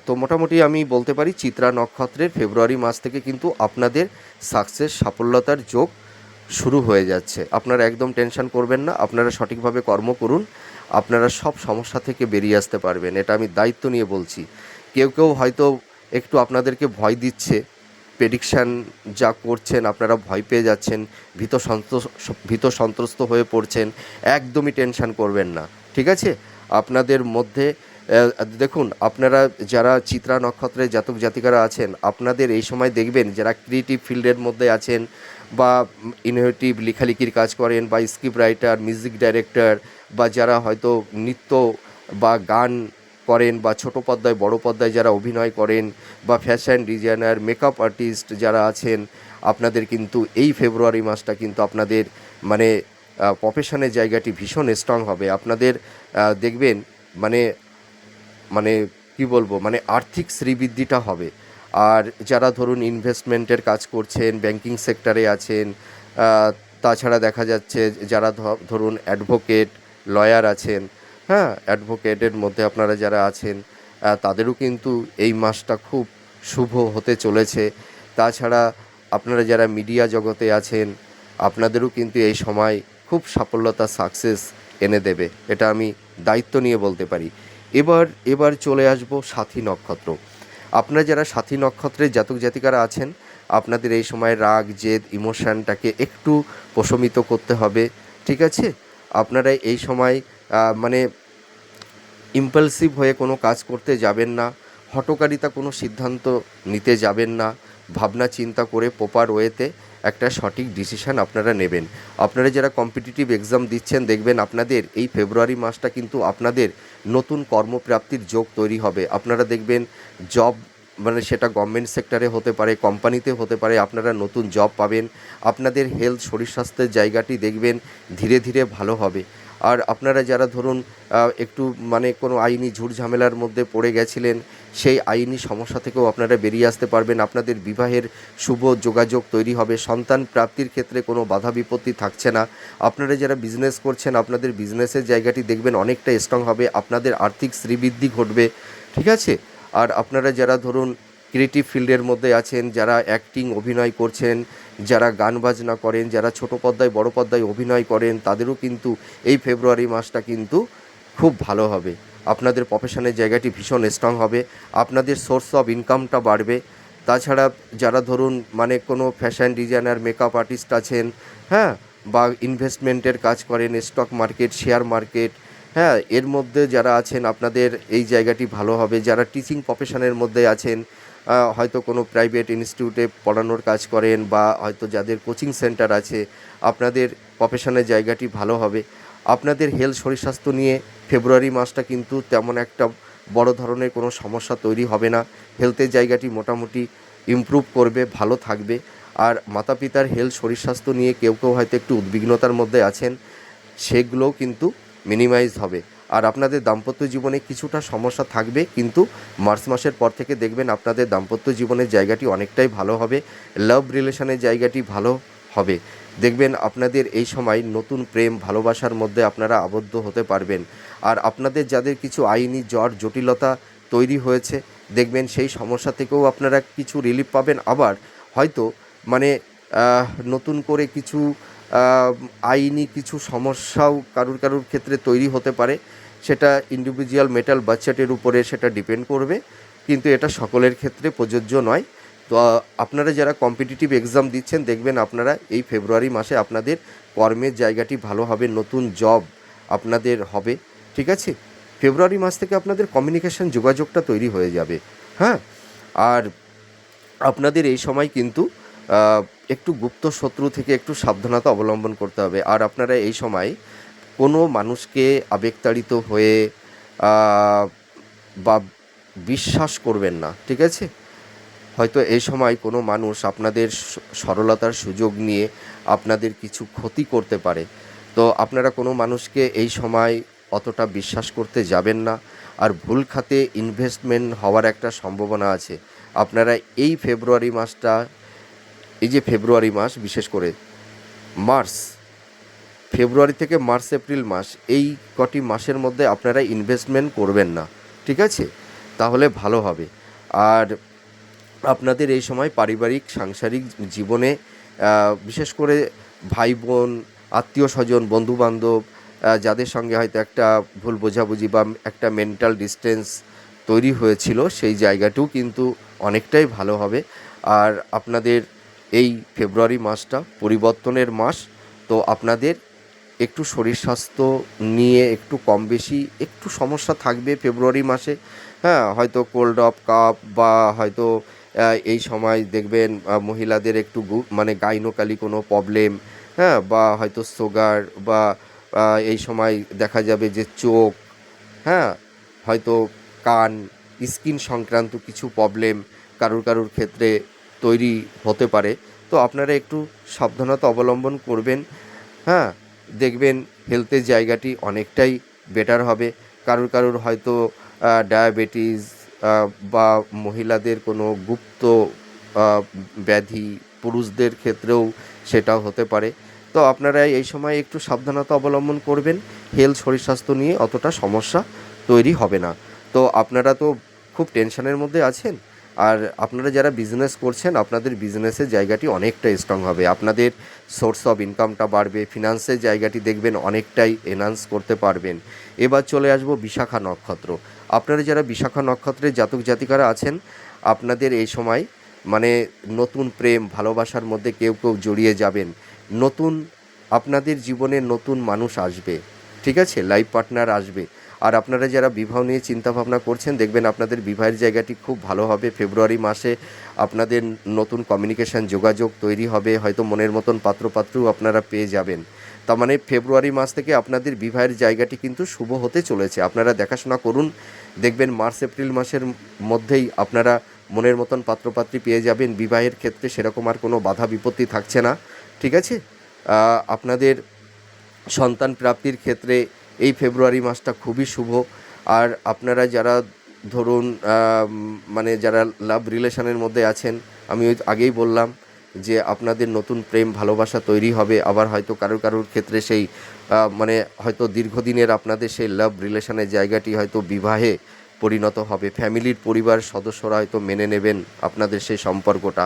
তো মোটামুটি আমি বলতে পারি চিত্রা নক্ষত্রের ফেব্রুয়ারি মাস থেকে কিন্তু আপনাদের সাকসেস, সাফল্যতার যোগ শুরু হয়ে যাচ্ছে। আপনারা একদম টেনশন করবেন না, আপনারা সঠিকভাবে কর্ম করুন, আপনারা সব সমস্যা থেকে বেরিয়ে আসতে পারবেন। এটা আমি দায়িত্ব নিয়ে বলছি। কেউ কেউ হয়তো একটু আপনাদেরকে ভয় দিচ্ছে, প্রেডিকশান যা করছেন আপনারা ভয় পেয়ে যাচ্ছেন, ভীত সন্ত্রস্ত হয়ে পড়ছেন। একদমই টেনশন করবেন না, ঠিক আছে। আপনাদের মধ্যে দেখুন, আপনারা যারা চিত্রা নক্ষত্রের জাতক জাতিকারা আছেন, আপনাদের এই সময় দেখবেন যারা ক্রিয়েটিভ ফিল্ডের মধ্যে আছেন বা ইনোভেটিভ লেখালেখির কাজ করেন বা স্ক্রিপ্ট রাইটার, মিউজিক ডাইরেক্টর, বা যারা হয়তো নৃত্য বা গান করেন বা ছোটো পর্দায়, বড় পর্দায় যারা অভিনয় করেন, বা ফ্যাশন ডিজাইনার, মেকআপ আর্টিস্ট যারা আছেন, আপনাদের কিন্তু এই ফেব্রুয়ারি মাসটা কিন্তু আপনাদের মানে প্রফেশনের জায়গাটি ভীষণ স্ট্রং হবে। আপনাদের দেখবেন মানে মানে কি বলবো, মানে আর্থিক শ্রীবৃদ্ধিটা হবে। আর যারা ধরুন ইনভেস্টমেন্টের কাজ করছেন, ব্যাংকিং সেক্টরে আছেন, তাছাড়া দেখা যাচ্ছে যারা ধরুন অ্যাডভোকেট, লয়ার আছেন, হ্যাঁ, অ্যাডভোকেটের মধ্যে আপনারা যারা আছেন, তাদেরও কিন্তু এই মাসটা খুব শুভ হতে চলেছে। তাছাড়া আপনারা যারা মিডিয়া জগতে আছেন, আপনাদেরও কিন্তু এই সময় খুব সাফল্যতা, সাকসেস এনে দেবে। এটা আমি দায়িত্ব নিয়ে বলতে পারি। এবার চলে আসবো সাথী নক্ষত্র। আপনারা যারা সাথী নক্ষত্রের জাতক জাতিকারা আছেন, আপনাদের এই সময় রাগ, জেদ, ইমোশানটাকে একটু প্রশমিত করতে হবে। ঠিক আছে, আপনারা এই সময় মানে ইম্পালসিভ হয়ে কোনো কাজ করতে যাবেন না, হঠকারিতা কোনো সিদ্ধান্ত নিতে যাবেন না, ভাবনা চিন্তা করে প্রপার ওয়েতে একটা সঠিক ডিসিশান আপনারা নেবেন। আপনারা যারা কম্পিটিটিভ এক্সাম দিচ্ছেন দেখবেন আপনাদের এই ফেব্রুয়ারি মাসটা কিন্তু আপনাদের নতুন কর্মপ্রাপ্তির যোগ তৈরি হবে। আপনারা দেখবেন জব, মানে সেটা গভর্নমেন্ট সেক্টরে হতে পারে, কোম্পানিতে হতে পারে, আপনারা নতুন জব পাবেন। আপনাদের হেলথ, শরীর স্বাস্থ্যের জায়গাটি দেখবেন ধীরে ধীরে ভালো হবে। আর আপনারা যারা ধরুন একটু মানে কোনো আইনি ঝুটঝামেলার মধ্যে পড়ে গেছিলেন, সেই আইনি সমস্যা থেকেও আপনারা বেরিয়ে আসতে পারবেন। আপনাদের বিবাহের শুভ যোগাযোগ তৈরি হবে। সন্তান প্রাপ্তির ক্ষেত্রে কোনো বাধা বিপত্তি থাকছে না। আপনারা যারা বিজনেস করছেন আপনাদের বিজনেসের জায়গাটি দেখবেন অনেকটা স্ট্রং হবে। আপনাদের আর্থিক শ্রীবৃদ্ধি ঘটবে, ঠিক আছে? আর আপনারা যারা ধরুন ক্রিয়েটিভ ফিল্ডের মধ্যে আছেন, যারা অ্যাক্টিং, অভিনয় করছেন, যারা গান বাজনা করেন, যারা ছোটো পর্দায় বড় পর্দায় অভিনয় করেন, তাদেরও কিন্তু এই ফেব্রুয়ারি মাসটা কিন্তু খুব ভালো হবে। আপনাদের প্রফেশনের জায়গাটি ভীষণ স্ট্রং হবে। আপনাদের সোর্স অফ ইনকামটা বাড়বে। তাছাড়া যারা ধরুন মানে কোনো ফ্যাশন ডিজাইনার, মেকআপ আর্টিস্ট আছেন, হ্যাঁ, বা ইনভেস্টমেন্টের কাজ করেন, স্টক মার্কেট, শেয়ার মার্কেট, হ্যাঁ, এর মধ্যে যারা আছেন আপনাদের এই জায়গাটি ভালো হবে। যারা টিচিং প্রফেশনের মধ্যে আছেন, হয়তো কোনো প্রাইভেট ইনস্টিটিউটে পড়ানোর কাজ করেন, বা হয়তো যাদের কোচিং সেন্টার আছে, আপনাদের প্রফেশনের জায়গাটি ভালো হবে। আপনাদের হেলথ, শরীর স্বাস্থ্য নিয়ে ফেব্রুয়ারি মাসটা কিন্তু তেমন একটা বড় ধরনের কোনো সমস্যা তৈরি হবে না। হেলথের জায়গাটি মোটামুটি ইমপ্রুভ করবে, ভালো থাকবে। আর মাতা পিতার হেলথ, শরীর স্বাস্থ্য নিয়ে কেউ কেউ হয়তো একটু উদ্বিগ্নতার মধ্যে আছেন, সেগুলোও কিন্তু মিনিমাইজ হবে। আর আপনাদের দাম্পত্য জীবনে কিছুটা সমস্যা থাকবে, কিন্তু মার্চ মাসের পর থেকে দেখবেন আপনাদের দাম্পত্য জীবনের জায়গাটি অনেকটাই ভালো হবে। লাভ রিলেশনের জায়গাটি ভালো হবে। দেখবেন আপনাদের এই সময় নতুন প্রেম, ভালোবাসার মধ্যে আপনারা আবদ্ধ হতে পারবেন। আর আপনাদের যাদের কিছু আইনি জটিলতা তৈরি হয়েছে, দেখবেন সেই সমস্যা থেকেও আপনারা কিছু রিলিফ পাবেন। আবার হয়তো মানে নতুন করে কিছু আইনি কিছু সমস্যাও কারুর ক্ষেত্রে তৈরি হতে পারে। সেটা ইন্ডিভিজুয়াল মেটাল বাজেটের উপরে সেটা ডিপেন্ড করবে, কিন্তু এটা সকলের ক্ষেত্রে প্রযোজ্য নয়। তো আপনারা যারা কম্পিটিটিভ এক্সাম দিচ্ছেন দেখবেন আপনারা এই ফেব্রুয়ারি মাসে আপনাদের কর্মের জায়গাটি ভালো হবে, নতুন জব আপনাদের হবে, ঠিক আছে? ফেব্রুয়ারি মাস থেকে আপনাদের কমিউনিকেশন, যোগাযোগটা তৈরি হয়ে যাবে, হ্যাঁ। আর আপনাদের এই সময় কিন্তু একটু গুপ্ত শত্রু থেকে একটু সাবধানতা অবলম্বন করতে হবে। আর আপনারা এই সময় কোনো মানুষকে আবেগতাড়িত হয়ে বা বিশ্বাস করবেন না, ঠিক আছে? হয়তো এই সময় কোনো মানুষ আপনাদের সরলতার সুযোগ নিয়ে আপনাদের কিছু ক্ষতি করতে পারে। তো আপনারা কোনো মানুষকে এই সময় অতটা বিশ্বাস করতে যাবেন না। আর ভুল খাতে ইনভেস্টমেন্ট হওয়ার একটা সম্ভাবনা আছে। আপনারা এই ফেব্রুয়ারি মাসটা, এই যে ফেব্রুয়ারি মাস, বিশেষ করে মার্চ, ফেব্রুয়ারি থেকে মার্চ, এপ্রিল মাস, এই কটি মাসের মধ্যে আপনারা ইনভেস্টমেন্ট করবেন না, ঠিক আছে? তাহলে ভালো হবে। আর আপনাদের এই সময় পারিবারিক, সাংসারিক জীবনে বিশেষ করে ভাই বোন, আত্মীয় স্বজন, বন্ধুবান্ধব, যাদের সঙ্গে হয়তো একটা ভুল বোঝাবুঝি বা একটা মেন্টাল ডিস্টেন্স তৈরি হয়েছিল, সেই জায়গাটিও কিন্তু অনেকটাই ভালো হবে। আর আপনাদের এই ফেব্রুয়ারি মাসটা পরিবর্তনের মাস। তো আপনাদের একটু শরীর স্বাস্থ্য নিয়ে একটু কম বেশি একটু সমস্যা থাকবে ফেব্রুয়ারি মাসে, হ্যাঁ। হয়তো কোল্ড অফ কাপ, বা হয়তো এই সময় দেখবেন মহিলাদের একটু মানে গাইনোকালি কোনো প্রবলেম, হ্যাঁ, বা হয়তো সুগার, বা এই সময় দেখা যাবে যে চোখ, হ্যাঁ, হয়তো কান, স্কিন সংক্রান্ত কিছু প্রবলেম কারুর ক্ষেত্রে তৈরি হতে পারে। তো আপনারা একটু সাবধানতা অবলম্বন করবেন, হ্যাঁ। দেখবেন হেলথের জায়গাটি অনেকটাই বেটার হবে। কারুর হয়তো ডায়াবেটিস, বা মহিলাদের কোনো গুপ্ত ব্যাধি, পুরুষদের ক্ষেত্রেও সেটাও হতে পারে। তো আপনারা এই সময় একটু সাবধানতা অবলম্বন করবেন। হেলথ, শরীর স্বাস্থ্য নিয়ে অতটা সমস্যা তৈরি হবে না। তো আপনারা তো খুব টেনশনের মধ্যে আছেন। আর আপনারা যারা বিজনেস করছেন আপনাদের বিজনেসের জায়গাটি অনেকটা স্ট্রং হবে। আপনাদের সোর্স অফ ইনকামটা বাড়বে। ফিনান্সের জায়গাটি দেখবেন অনেকটাই এনহান্স করতে পারবেন। এবার চলে আসবো বিশাখা নক্ষত্র। আপনারা যারা বিশাখা নক্ষত্রের জাতক জাতিকারা আছেন, আপনাদের এই সময় মানে নতুন প্রেম, ভালোবাসার মধ্যে কেউ জড়িয়ে যাবেন। নতুন আপনাদের জীবনে নতুন মানুষ আসবে, ঠিক আছে, লাইফ পার্টনার আসবে। আর আপনারা যারা বিবাহ নিয়ে চিন্তাভাবনা করছেন, দেখবেন আপনাদের বিবাহের জায়গাটি খুব ভালো হবে। ফেব্রুয়ারি মাসে আপনাদের নতুন কমিউনিকেশান, যোগাযোগ তৈরি হবে, হয়তো মনের মতন পাত্রপাত্রও আপনারা পেয়ে যাবেন। তার মানে ফেব্রুয়ারি মাস থেকে আপনাদের বিবাহের জায়গাটি কিন্তু শুভ হতে চলেছে। আপনারা দেখাশোনা করুন, দেখবেন মার্চ এপ্রিল মাসের মধ্যেই আপনারা মনের মতন পাত্রপাত্রী পেয়ে যাবেন। বিবাহের ক্ষেত্রে সেরকম আর কোনো বাধা বিপত্তি থাকছে না। ঠিক আছে, আপনাদের সন্তান প্রাপ্তির ক্ষেত্রে এই ফেব্রুয়ারি মাসটা খুবই শুভ। আর আপনারা যারা ধরুন মানে যারা লাভ রিলেশনের মধ্যে আছেন, আমি ওই আগেই বললাম যে আপনাদের নতুন প্রেম ভালোবাসা তৈরি হবে। আবার হয়তো কারোর ক্ষেত্রে সেই মানে হয়তো দীর্ঘদিনের আপনাদের সেই লাভ রিলেশনের জায়গাটি হয়তো বিবাহে পরিণত হবে। ফ্যামিলির পরিবার সদস্যরা হয়তো মেনে নেবেন আপনাদের সেই সম্পর্কটা।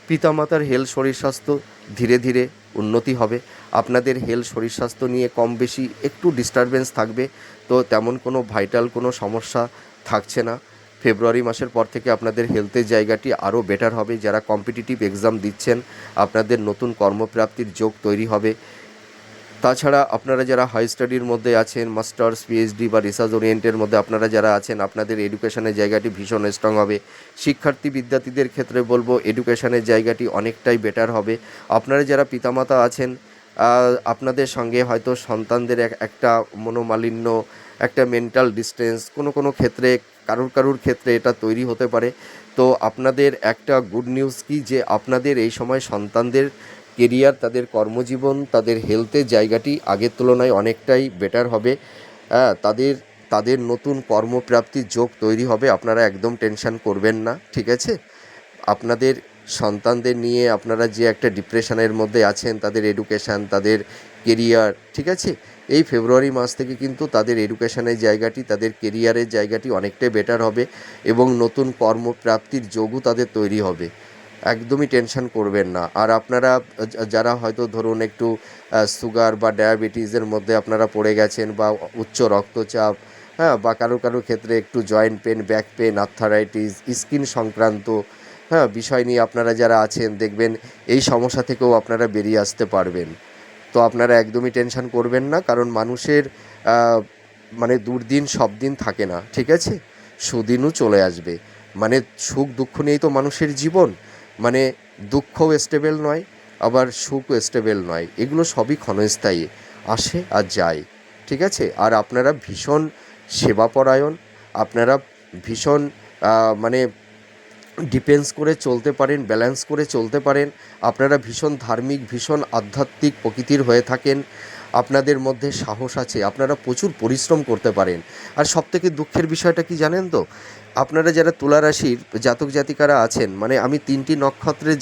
পিতামাতার হেলথ শরীর স্বাস্থ্য ধীরে ধীরে উন্নতি হবে। আপনাদের হেলথ শরীর স্বাস্থ্য নিয়ে কম বেশি একটু ডিস্টারবেন্স থাকবে, তো তেমন কোনো ভাইটাল কোনো সমস্যা থাকছে না। ফেব্রুয়ারি মাসের পর থেকে আপনাদের হেলথের জায়গাটি আরও বেটার হবে। যারা কম্পিটিটিভ এক্সাম দিচ্ছেন, আপনাদের নতুন কর্মপ্রাপ্তির যোগ তৈরি হবে। তাছাড়া আপনারা যারা হাই স্টাডির মধ্যে আছেন, মাস্টার্স, পিএইচডি বা রিসার্চ ওরিয়েন্টের মধ্যে আপনারা যারা আছেন, আপনাদের এডুকেশনের জায়গাটি ভীষণ স্ট্রং হবে। শিক্ষার্থী বিদ্যার্থীদের ক্ষেত্রে বলবো এডুকেশনের জায়গাটি অনেকটাই বেটার হবে। আপনারা যারা পিতামাতা আছেন, আপনাদের সঙ্গে হয়তো সন্তানদের একটা মনোমালিন্য, একটা মেন্টাল ডিস্টেন্স কোনো ক্ষেত্রে কারুর ক্ষেত্রে এটা তৈরি হতে পারে। তো আপনাদের একটা গুড নিউজ কি, যে আপনাদের এই সময় সন্তানদের কেরিয়ার, তাদের কর্মজীবন, তাদের হেলথের জায়গাটি আগের তুলনায় অনেকটাই বেটার হবে। তাদের নতুন কর্মপ্রাপ্তির যোগ তৈরি হবে। আপনারা একদম টেনশন করবেন না, ঠিক আছে? আপনাদের সন্তানদের নিয়ে আপনারা যে একটা ডিপ্রেশনের মধ্যে আছেন, তাদের এডুকেশান, তাদের কেরিয়ার, ঠিক আছে, এই ফেব্রুয়ারি মাস থেকে কিন্তু তাদের এডুকেশনের জায়গাটি, তাদের কেরিয়ারের জায়গাটি অনেকটাই বেটার হবে এবং নতুন কর্মপ্রাপ্তির যোগও তাদের তৈরি হবে। একদমই টেনশন করবেন না। আর আপনারা যারা হয়তো ধরুন একটু সুগার বা ডায়াবেটিসের মধ্যে আপনারা পড়ে গেছেন, বা উচ্চ রক্তচাপ, হ্যাঁ, বা কারোর ক্ষেত্রে একটু joint pain, back pain, arthritis, skin সংক্রান্ত বিষয় নিয়ে আপনারা যারা আছেন, দেখবেন এই সমস্যা থেকেও আপনারা বেরিয়ে আসতে পারবেন। তো আপনারা একদমই টেনশন করবেন না, কারণ মানুষের মানে দুর্দিন সব দিন থাকে না, ঠিক আছে? সুদিনও চলে আসবে। মানে সুখ দুঃখ নিয়েই তো মানুষের জীবন। মানে দুঃখও স্টেবল নয়, আবার সুখও স্টেবল নয়। এগুলো সবই ক্ষণস্থায়ী, আসে আর যায়, ঠিক আছে? আর আপনারা ভীষণ সেবাপরায়ণ, আপনারা ভীষণ মানে ডিফেন্স করে চলতে পারেন, ব্যালেন্স করে চলতে পারেন। আপনারা ভীষণ ধার্মিক, ভীষণ আধ্যাত্মিক প্রকৃতির হয়ে থাকেন। আপনাদের মধ্যে সাহস আছে, আপনারা প্রচুর পরিশ্রম করতে পারেন। আর সবথেকে দুঃখের বিষয়টা কি জানেন তো? আপনারা যারা তুলা রাশির জাতক জাতিকারা আছেন, মানে আমি 3টি নক্ষত্রের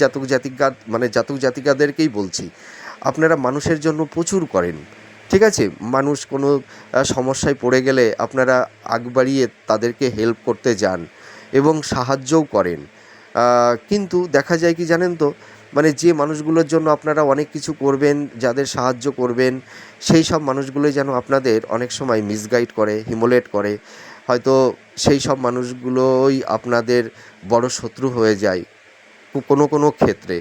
জাতক জাতিকাদেরকেই বলছি, আপনারা মানুষের জন্য প্রচুর করেন, ঠিক আছে? মানুষ কোনো সমস্যায় পড়ে গেলে আপনারা আগ বাড়িয়ে তাদেরকে হেল্প করতে যান এবং সাহায্যও করেন। কিন্তু দেখা যায় কি জানেন তো, মানে যে মানুষগুলোর জন্য আপনারা অনেক কিছু করবেন, যাদের সাহায্য করবেন, সেই সব মানুষগুলোই যেন আপনাদের অনেক সময় মিসগাইড করে, হিমোলেট করে। হয়তো সেই সব মানুষগুলোই আপনাদের বড় শত্রু হয়ে যায় কোনো ক্ষেত্রে।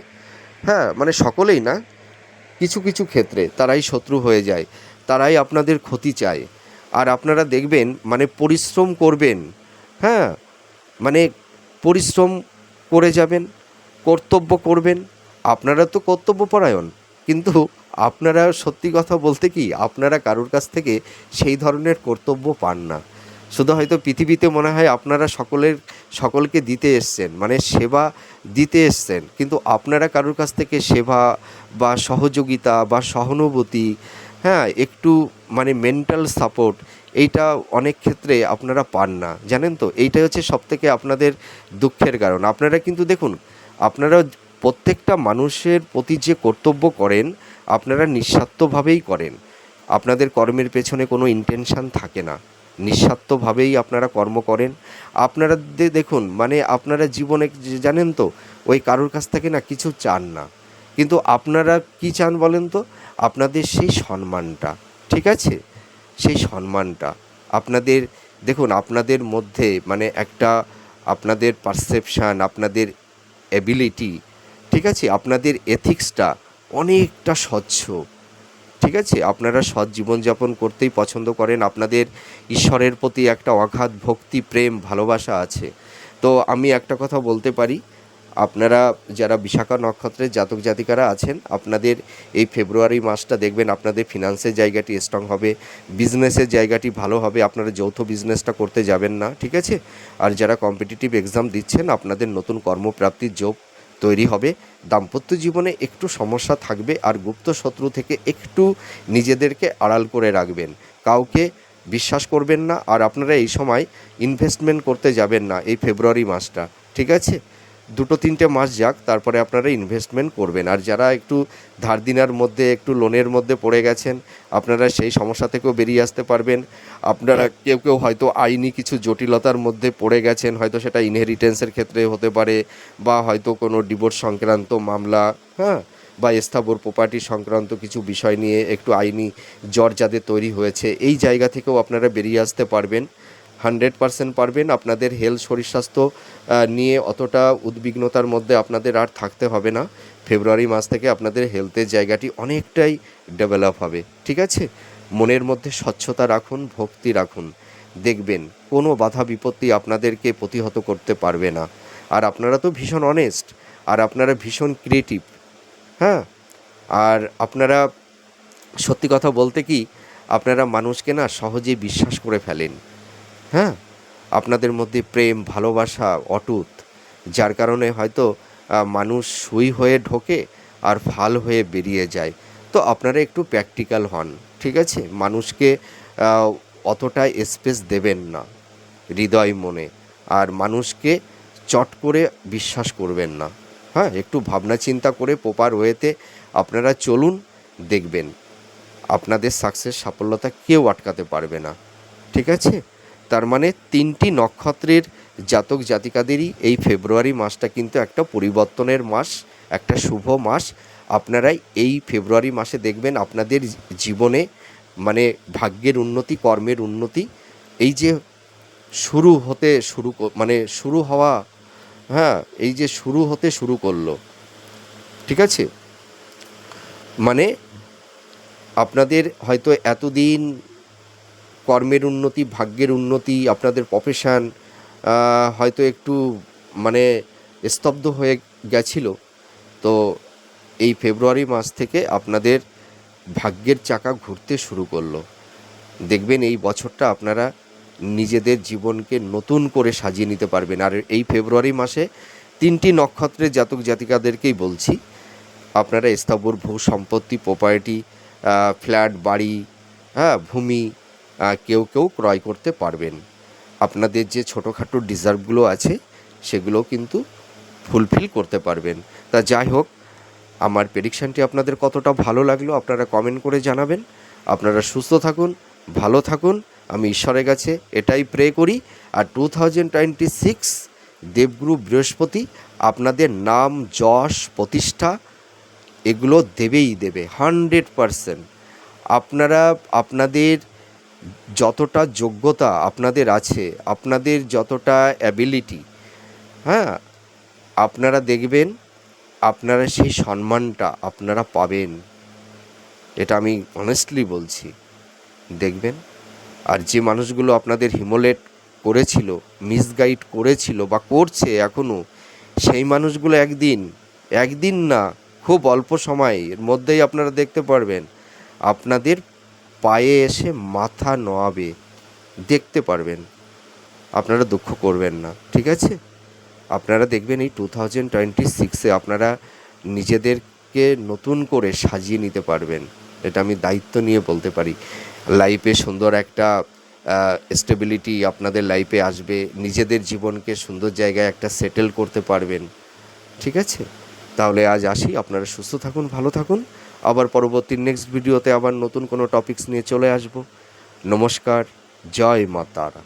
হ্যাঁ, মানে সকলেই না, কিছু ক্ষেত্রে তারাই শত্রু হয়ে যায়, তারাই আপনাদের ক্ষতি চায়। আর আপনারা দেখবেন মানে পরিশ্রম করবেন, হ্যাঁ, মানে পরিশ্রম করে যাবেন, কর্তব্য করবেন। আপনারা তো কর্তব্যপরায়ণ, কিন্তু আপনারা সত্যি কথা বলতে কি, আপনারা কারোর কাছ থেকে সেই ধরনের কর্তব্য পান না। শুধু হয়তো পৃথিবীতে মনে হয় আপনারা সকলকে দিতে এসছেন, মানে সেবা দিতে এসছেন, কিন্তু আপনারা কারোর কাছ থেকে সেবা বা সহযোগিতা বা সহানুভূতি, হ্যাঁ, একটু মানে মেন্টাল সাপোর্ট, এইটা অনেক ক্ষেত্রে আপনারা পান না, জানেন তো? এইটাই হচ্ছে সবথেকে আপনাদের দুঃখের কারণ। আপনারা কিন্তু দেখুন, আপনারা প্রত্যেকটা মানুষের প্রতি যে কর্তব্য করেন, আপনারা নিঃস্বার্থভাবেই করেন। আপনাদের কর্মের পেছনে কোনো ইন্টেনশন থাকে না, নিঃস্বার্থভাবেই আপনারা কর্ম করেন। আপনারা দেখুন, মানে আপনারা জীবনে জানেন তো, ওই কারোর কাছ থেকে না কিছু চান না, কিন্তু আপনারা কি চান বলেন তো? আপনাদের সেই সম্মানটা, ঠিক আছে? সেই সম্মানটা আপনাদের, দেখুন আপনাদের মধ্যে মানে একটা আপনাদের পারসেপশান, আপনাদের এবিলিটি, ঠিক আছে, আপনাদের এথিক্সটা অনেকটা স্বচ্ছ, ঠিক আছে? আপনারা সৎ জীবনযাপন করতেই পছন্দ করেন, আপনাদের ঈশ্বরের প্রতি একটা অগাধ ভক্তি, প্রেম, ভালোবাসা আছে। তো আমি একটা কথা বলতে পারি, আপনারা যারা বিশাখা নক্ষত্রের জাতক জাতিকারা আছেন, আপনাদের এই ফেব্রুয়ারি মাসটা দেখবেন আপনাদের ফিনান্সের জায়গাটি স্ট্রং হবে, বিজনেসের জায়গাটি ভালো হবে, আপনারা যৌথ বিজনেসটা করতে যাবেন না, ঠিক আছে? আর যারা কম্পিটিটিভ এক্সাম দিচ্ছেন, আপনাদের নতুন কর্মপ্রাপ্তির যোগ তৈরি হবে। দাম্পত্য জীবনে একটু সমস্যা থাকবে, আর গুপ্ত শত্রু থেকে একটু নিজেদেরকে আড়াল করে রাখবেন, কাউকে বিশ্বাস করবেন না। আর আপনারা এই সময় ইনভেস্টমেন্ট করতে যাবেন না এই ফেব্রুয়ারি মাসটা, ঠিক আছে? 2-3টে মাস যাক, তারপরে আপনারা ইনভেস্টমেন্ট করবেন। আর যারা একটু ধার দেনার মধ্যে, একটু লোনের মধ্যে পড়ে গেছেন, আপনারা সেই সমস্যা থেকেও বেরিয়ে আসতে পারবেন। আপনারা কেউ কেউ হয়তো আইনি কিছু জটিলতার মধ্যে পড়ে গেছেন, হয়তো সেটা ইনহেরিটেন্সের ক্ষেত্রে হতে পারে, বা হয়তো কোনো ডিভোর্স সংক্রান্ত মামলা, হ্যাঁ, বা স্থাবর প্রপার্টি সংক্রান্ত কিছু বিষয় নিয়ে একটু আইনি জট যাদের তৈরি হয়েছে, এই জায়গা থেকেও আপনারা বেরিয়ে আসতে পারবেন, 100% পারবেন। আপনাদের হেলথ, শরীর স্বাস্থ্য নিয়ে অতটা উদ্বিগ্নতার মধ্যে আপনাদের আর থাকতে হবে না। ফেব্রুয়ারি মাস থেকে আপনাদের হেলথের জায়গাটি অনেকটাই ডেভেলপ হবে, ঠিক আছে? মনের মধ্যে স্বচ্ছতা রাখুন, ভক্তি রাখুন, দেখবেন কোনো বাধা বিপত্তি আপনাদেরকে প্রতিহত করতে পারবে না। আর আপনারা তো ভীষণ অনেস্ট, আর আপনারা ভীষণ ক্রিয়েটিভ, হ্যাঁ। আর আপনারা সত্যি কথা বলতে কি, আপনারা মানুষকে না সহজেই বিশ্বাস করে ফেলেন, হ্যাঁ। আপনাদের মধ্যে প্রেম, ভালোবাসা অটুট, যার কারণে হয়তো মানুষ সুই হয়ে ঢোকে আর ফাল হয়ে বেরিয়ে যায়। তো আপনারা একটু প্র্যাকটিক্যাল হন, ঠিক আছে? মানুষকে অতটা স্পেস দেবেন না হৃদয় মনে, আর মানুষকে চট করে বিশ্বাস করবেন না, হ্যাঁ। একটু ভাবনা চিন্তা করে প্রপার ওয়েতে আপনারা চলুন, দেখবেন আপনাদের সাকসেস, সাফল্যতা কেউ আটকাতে পারবে না, ঠিক আছে? তার মানে 3টি নক্ষত্রের জাতক জাতিকাদেরই এই ফেব্রুয়ারি মাসটা কিন্তু একটা পরিবর্তনের মাস, একটা শুভ মাস। আপনারাই এই ফেব্রুয়ারি মাসে দেখবেন আপনাদের জীবনে মানে ভাগ্যের উন্নতি, কর্মের উন্নতি, এই যে শুরু হওয়া, হ্যাঁ, এই যে শুরু হতে শুরু করলো, ঠিক আছে? মানে আপনাদের হয়তো এতদিন কর্মের উন্নতি, ভাগ্যের উন্নতি, আপনাদের প্রফেশন হয়তো একটু মানে স্তব্ধ হয়ে গেছিলো। তো এই ফেব্রুয়ারি মাস থেকে আপনাদের ভাগ্যের চাকা ঘুরতে শুরু করলো। দেখবেন এই বছরটা আপনারা নিজেদের জীবনকে নতুন করে সাজিয়ে নিতে পারবেন। আর এই ফেব্রুয়ারি মাসে 3টি নক্ষত্রের জাতক জাতিকাদেরকেই বলছি, আপনারা স্থাবর ভূ সম্পত্তি, প্রপার্টি, ফ্ল্যাট, বাড়ি, হ্যাঁ, ভূমি কেউ কেউ ক্রয় করতে পারবেন। আপনাদের যে ছোটোখাটো ডিজার্ভগুলো আছে সেগুলো কিন্তু ফুলফিল করতে পারবেন। তা যাই হোক, আমার প্রেডিকশানটি আপনাদের কতটা ভালো লাগলো আপনারা কমেন্ট করে জানাবেন। আপনারা সুস্থ থাকুন, ভালো থাকুন, আমি ঈশ্বরের কাছে এটাই প্রে করি। আর 2026 দেবগুরু বৃহস্পতি আপনাদের নাম, যশ, প্রতিষ্ঠা এগুলো দেবেই দেবে 100%। আপনারা আপনাদের যতটা যোগ্যতা আপনাদের আছে, আপনাদের যতটা অ্যাবিলিটি, হ্যাঁ, আপনারা দেখবেন আপনারা সেই সম্মানটা আপনারা পাবেন, এটা আমি অনেস্টলি বলছি, দেখবেন। আর যে মানুষগুলো আপনাদের হিমোলেট করেছিল, মিসগাইড করেছিল বা করছে এখনও, সেই মানুষগুলো একদিন না, খুব অল্প সময়ের মধ্যেই আপনারা দেখতে পারবেন আপনাদের পায়ে এসে মাথা নোয়াবে, দেখতে পারবেন। আপনারা দুঃখ করবেন না, ঠিক আছে? আপনারা দেখবেন এই 2026-এ আপনারা নিজেদেরকে নতুন করে সাজিয়ে নিতে পারবেন, এটা আমি দায়িত্ব নিয়ে বলতে পারি। লাইফে সুন্দর একটা স্টেবিলিটি আপনাদের লাইফে আসবে, নিজেদের জীবনকে সুন্দর জায়গায় একটা সেটেল করতে পারবেন, ঠিক আছে? তাহলে আজ আসি, আপনারা সুস্থ থাকুন, ভালো থাকুন। আবার পরবর্তী নেক্সট ভিডিওতে আবার নতুন কোনো টপিকস নিয়ে চলে আসব। নমস্কার, জয় মা তারা।